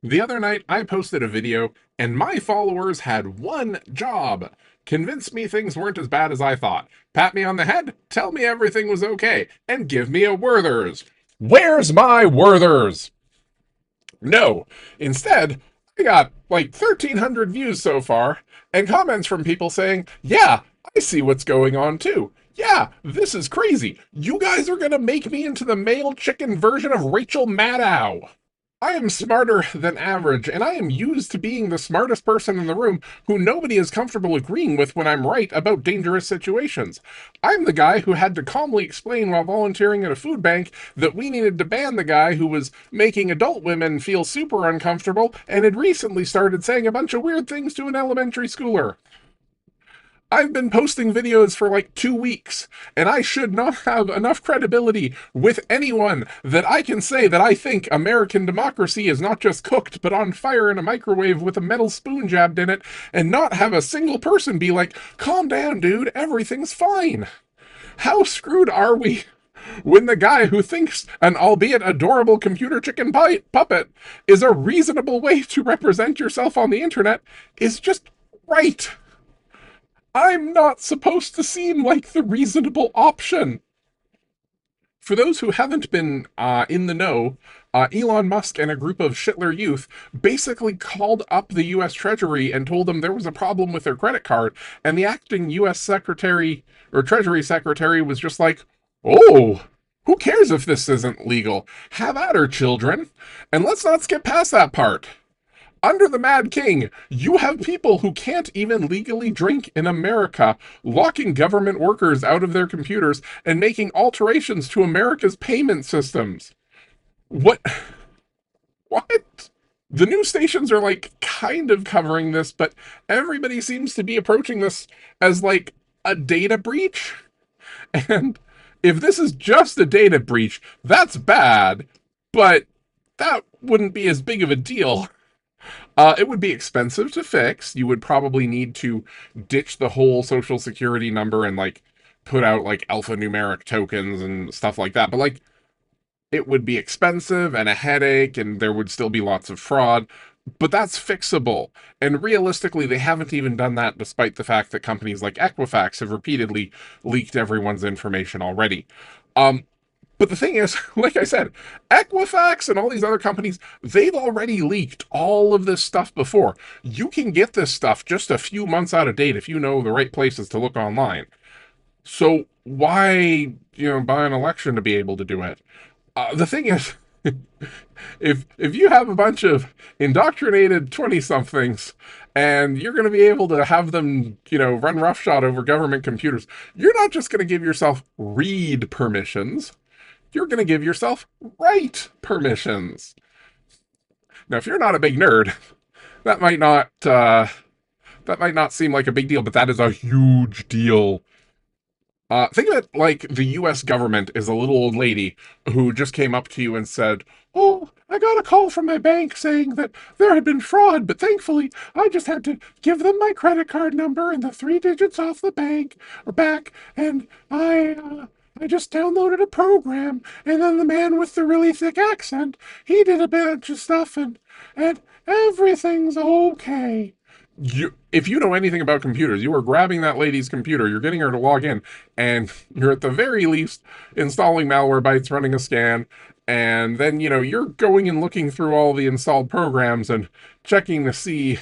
The other night, I posted a video, and my followers had one job: convince me things weren't as bad as I thought, pat me on the head, tell me everything was okay, and give me a Werthers. Where's my Werthers? No. Instead, I got like 1,300 views so far, and comments from people saying, yeah, I see what's going on too. Yeah, this is crazy. You guys are gonna make me into the male chicken version of Rachel Maddow. I am smarter than average, and I am used to being the smartest person in the room who nobody is comfortable agreeing with when I'm right about dangerous situations. I'm the guy who had to calmly explain while volunteering at a food bank that we needed to ban the guy who was making adult women feel super uncomfortable and had recently started saying a bunch of weird things to an elementary schooler. I've been posting videos for like 2 weeks, and I should not have enough credibility with anyone that I can say that I think American democracy is not just cooked, but on fire in a microwave with a metal spoon jabbed in it, and not have a single person be like, calm down, dude, everything's fine. How screwed are we when the guy who thinks an albeit adorable computer chicken puppet is a reasonable way to represent yourself on the internet is just right? I'm not supposed to seem like the reasonable option. For those who haven't been in the know, Elon Musk and a group of Shitler youth basically called up the US Treasury and told them there was a problem with their credit card. And the acting US Secretary or Treasury Secretary was just like, oh, who cares if this isn't legal? Have at her, children. And let's not skip past that part. Under the Mad King, you have people who can't even legally drink in America, locking government workers out of their computers and making alterations to America's payment systems. What? What? The news stations are like kind of covering this, but everybody seems to be approaching this as like a data breach. And if this is just a data breach, that's bad, but that wouldn't be as big of a deal. It would be expensive to fix. You would probably need to ditch the whole social security number and like put out like alphanumeric tokens and stuff like that. But like it would be expensive and a headache, and there would still be lots of fraud. But that's fixable. And realistically, they haven't even done that despite the fact that companies like Equifax have repeatedly leaked everyone's information already. Um, but the thing is, like I said, Equifax and all these other companies, they've already leaked all of this stuff before. You can get this stuff just a few months out of date if you know the right places to look online. So why, buy an election to be able to do it? The thing is, if you have a bunch of indoctrinated 20 somethings and you're going to be able to have them, run roughshod over government computers, you're not just going to give yourself read permissions, you're going to give yourself write permissions. Now, if you're not a big nerd, that might not seem like a big deal, but that is a huge deal. Think of it like the U.S. government is a little old lady who just came up to you and said, "Oh, I got a call from my bank saying that there had been fraud, but thankfully I just had to give them my credit card number and the 3 digits off the bank or back, and I just downloaded a program, and then the man with the really thick accent, he did a bunch of stuff, and everything's okay." If you know anything about computers, you are grabbing that lady's computer, you're getting her to log in, and you're at the very least installing Malwarebytes, running a scan, and then, you're going and looking through all the installed programs and checking to see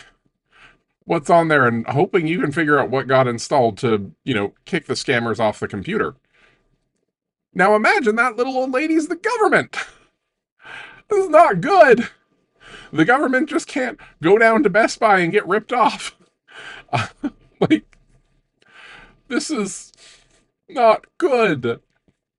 what's on there and hoping you can figure out what got installed to, kick the scammers off the computer. Now imagine that little old lady's the government. This is not good. The government just can't go down to Best Buy and get ripped off. Uh, like, this is not good.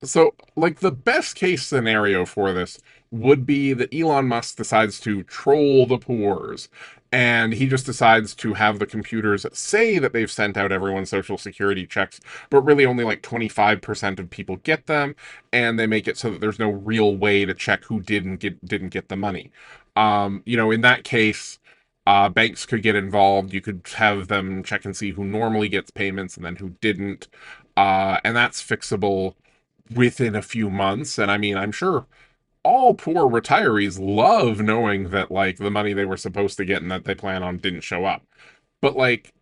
So, like, the best case scenario for this would be that Elon Musk decides to troll the pores. And he just decides to have the computers say that they've sent out everyone's social security checks, but really only like 25% of people get them, and they make it so that there's no real way to check who didn't get the money. In that case, banks could get involved. You could have them check and see who normally gets payments and then who didn't. And that's fixable within a few months. And I mean, I'm sure all poor retirees love knowing that like the money they were supposed to get and that they plan on didn't show up. But like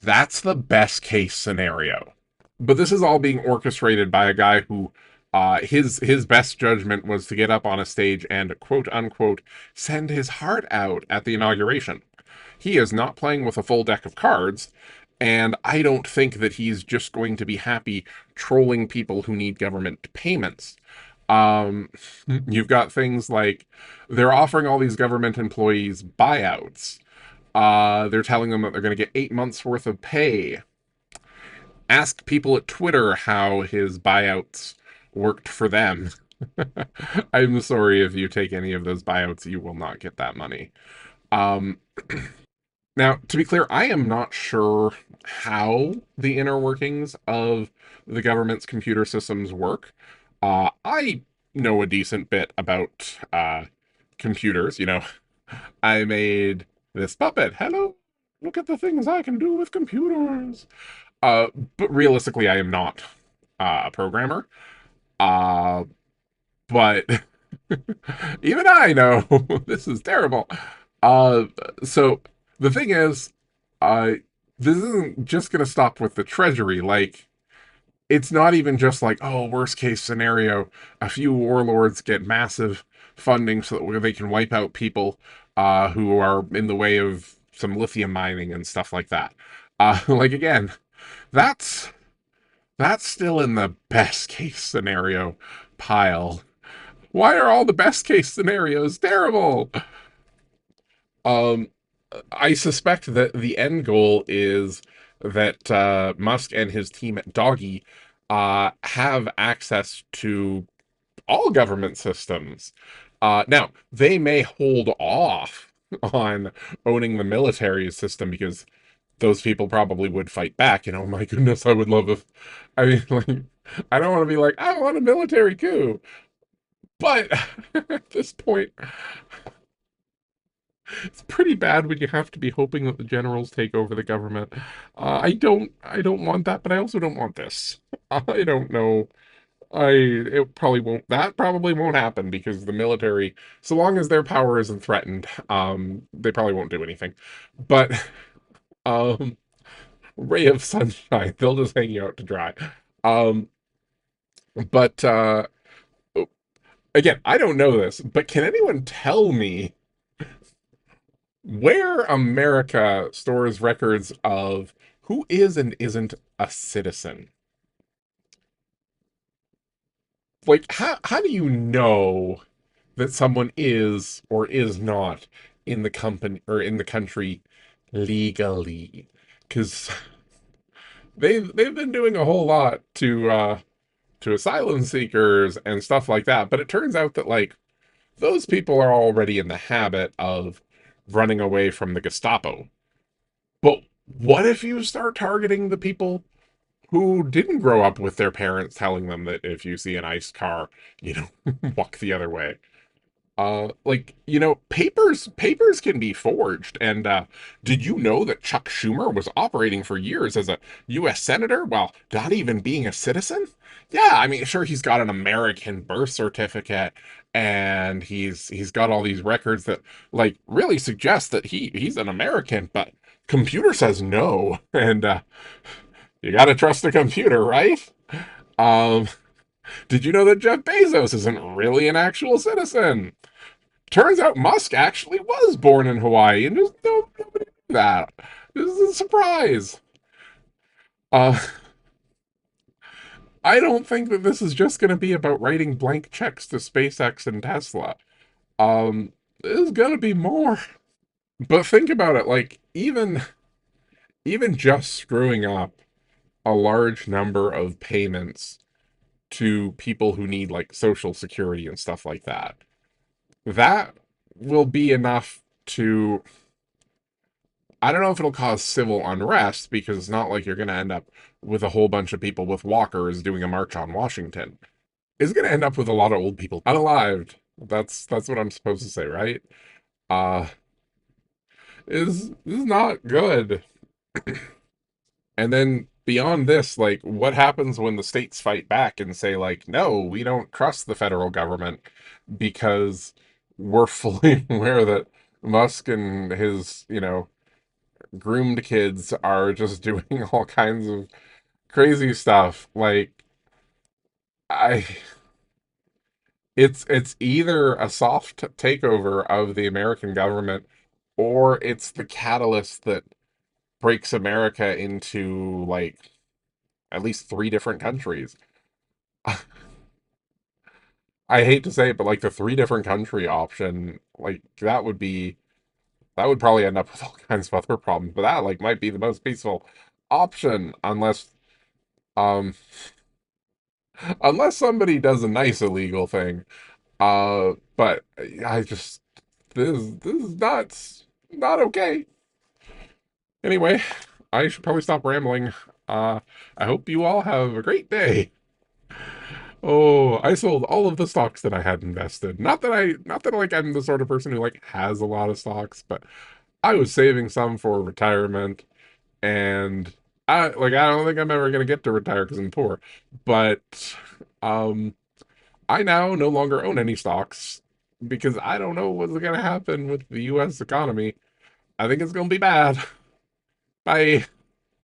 that's the best case scenario. But this is all being orchestrated by a guy who his best judgment was to get up on a stage and quote unquote send his heart out at the inauguration. He is not playing with a full deck of cards, and I don't think that he's just going to be happy trolling people who need government payments. Um, you've got things like they're offering all these government employees buyouts. They're telling them that they're going to get 8 months worth of pay. Ask people at Twitter how his buyouts worked for them. I'm sorry if you take any of those buyouts, you will not get that money. Um, Now, to be clear, I am not sure how the inner workings of the government's computer systems work. I know a decent bit about computers. I made this puppet. Hello, look at the things I can do with computers. Uh, but realistically, I am not a programmer. Uh, but even I know this is terrible. Uh, so the thing is, uh, this isn't just going to stop with the treasury. Like, it's not even just like, oh, worst case scenario, a few warlords get massive funding so that where they can wipe out people who are in the way of some lithium mining and stuff like that. Like again, that's that's still in the best case scenario pile. Why are all the best case scenarios terrible? Um, I suspect that the end goal is that Musk and his team at Doggy have access to all government systems. Now, they may hold off on owning the military system because those people probably would fight back. My goodness, I would love if, I mean, like, I don't want to be like, I want a military coup. But at this point, it's pretty bad when you have to be hoping that the generals take over the government. I don't want that, but I also don't want this. I don't know. It probably won't. That probably won't happen because the military, so long as their power isn't threatened, they probably won't do anything. But um, ray of sunshine, they'll just hang you out to dry. Um, but again, I don't know this, but can anyone tell me where America stores records of who is and isn't a citizen? Like, how do you know that someone is or is not in the company or in the country legally? Because they've been doing a whole lot to asylum seekers and stuff like that. But it turns out that like those people are already in the habit of running away from the Gestapo. But what if you start targeting the people who didn't grow up with their parents telling them that if you see an iced car, you know, walk the other way? Like, papers can be forged. And did you know that Chuck Schumer was operating for years as a US senator while not even being a citizen? Yeah, I mean, sure, he's got an American birth certificate and he's got all these records that like really suggest that he's an American, but computer says no. And you got to trust the computer, right? Um, did you know that Jeff Bezos isn't really an actual citizen? Turns out Musk actually was born in Hawaii, and just nobody knew that. This is a surprise. Uh, I don't think that this is just going to be about writing blank checks to SpaceX and Tesla. There's going to be more. But think about it, like even just screwing up a large number of payments to people who need like social security and stuff like that, that will be enough to, I don't know if it'll cause civil unrest because it's not like you're going to end up with a whole bunch of people with walkers doing a march on Washington. It's going to end up with a lot of old people unalived. That's what I'm supposed to say, right? Uh is not good. And then beyond this, like, what happens when the states fight back and say, like, no, we don't trust the federal government because we're fully aware that Musk and his, groomed kids are just doing all kinds of crazy stuff. Like, I, it's either a soft takeover of the American government or it's the catalyst that breaks America into like at least three different countries. I hate to say it, but like the three different country option, like that would probably end up with all kinds of other problems. But that like might be the most peaceful option um unless somebody does a nice illegal thing. But I just this is not okay. Anyway, I should probably stop rambling. I hope you all have a great day. Oh, I sold all of the stocks that I had invested. Not that like I'm the sort of person who like has a lot of stocks, but I was saving some for retirement, and I don't think I'm ever gonna get to retire because I'm poor. But um, I now no longer own any stocks because I don't know what's gonna happen with the U.S. economy. I think it's gonna be bad. Bye.